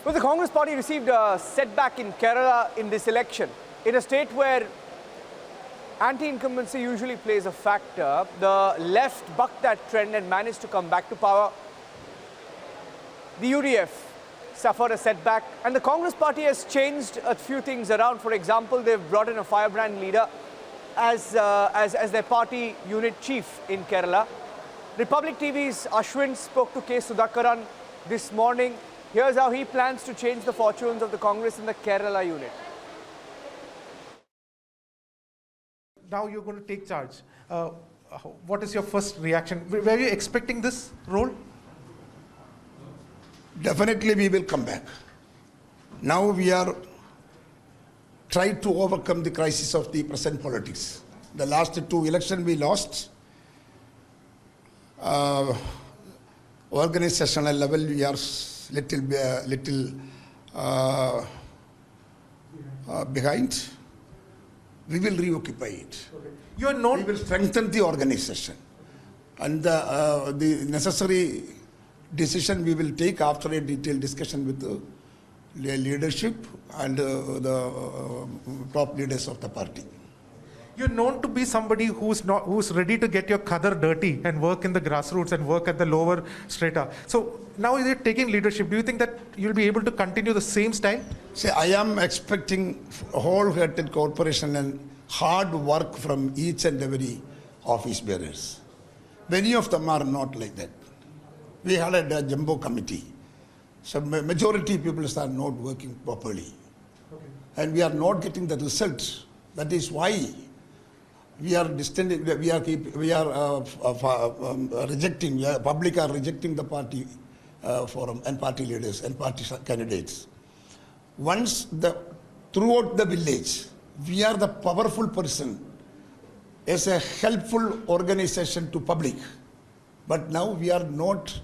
Well, the Congress party received a setback in Kerala in this election. In a state where anti-incumbency usually plays a factor, the left bucked that trend and managed to come back to power. The UDF suffered a setback, and the Congress party has changed a few things around. For example, they've brought in a firebrand leader as their party unit chief in Kerala. Republic TV's Ashwin spoke to K. Sudhakaran this morning. Here's how he plans to change the fortunes of the Congress in the Kerala unit. Now you're going to take charge. What is your first reaction? Were you expecting this role? Definitely we will come back. Now we are trying to overcome the crisis of the present politics. The last two elections we lost. Organizational level we are little behind. We will reoccupy it. Okay. You are known. We will strengthen the organization, and the necessary decision we will take after a detailed discussion with the leadership and the top leaders of the party. You're known to be somebody who's ready to get your khadar dirty and work in the grassroots and work at the lower strata. So now you're taking leadership. Do you think that you'll be able to continue the same style? See, I am expecting wholehearted cooperation and hard work from each and every office bearers. Many of them are not like that. We had a jumbo committee. So majority people are not working properly. Okay. And we are not getting the result. That is why we are rejecting, public are rejecting the party forum and party leaders and party candidates. Once throughout the village, we are the powerful person as a helpful organization to public. But now we are not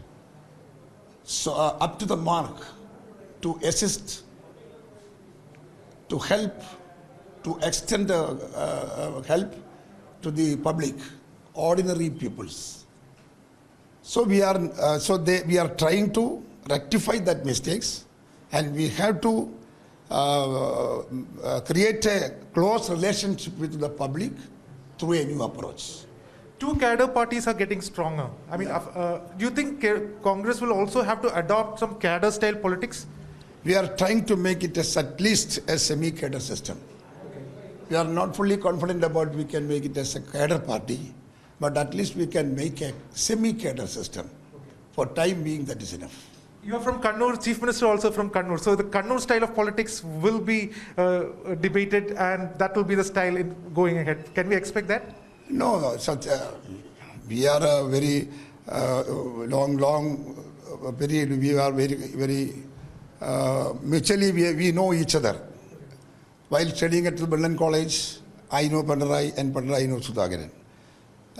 up to the mark to assist, to help, to extend help to the public, ordinary peoples. So we are trying to rectify that mistakes, and we have to create a close relationship with the public through a new approach. Two cadre parties are getting stronger. I mean, do you think Congress will also have to adopt some cadre-style politics? We are trying to make it at least a semi-cadre system. We are not fully confident about we can make it as a cadre party, but at least we can make a semi-cadre system. For time being, that is enough. You are from Kannur, Chief Minister also from Kannur. So the Kannur style of politics will be debated, and that will be the style in going ahead. Can we expect that? No, we are a very long period. We are very mutually we know each other. While studying at the London College, I know Pandarai and Pandarai know Sudhakaran.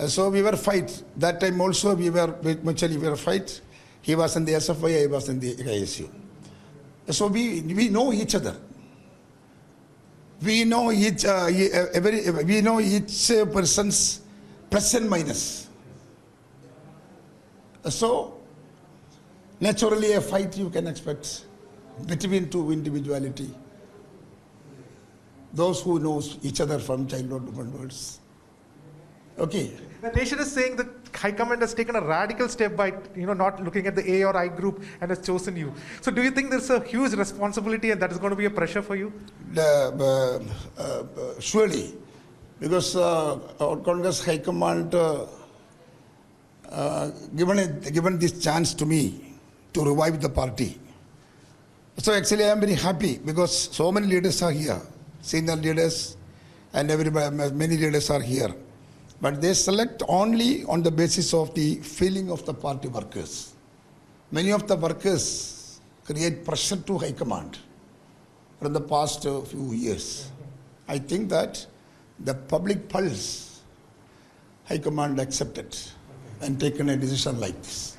So we were fight. That time also we were fight. He was in the SFI, I was in the ISU. So we know each other. We know each person's plus and minus. So naturally a fight you can expect between two individuality. Those who knows each other from childhood onwards. Okay. The nation is saying that High Command has taken a radical step by not looking at the A or I group and has chosen you. So do you think there's a huge responsibility and that is going to be a pressure for you? Surely, because our Congress High Command given this chance to me to revive the party. So actually I am very happy because so many leaders are here. Senior leaders and many leaders are here. But they select only on the basis of the feeling of the party workers. Many of the workers create pressure to High Command from the past few years. I think that the public pulse High Command accepted and taken a decision like this.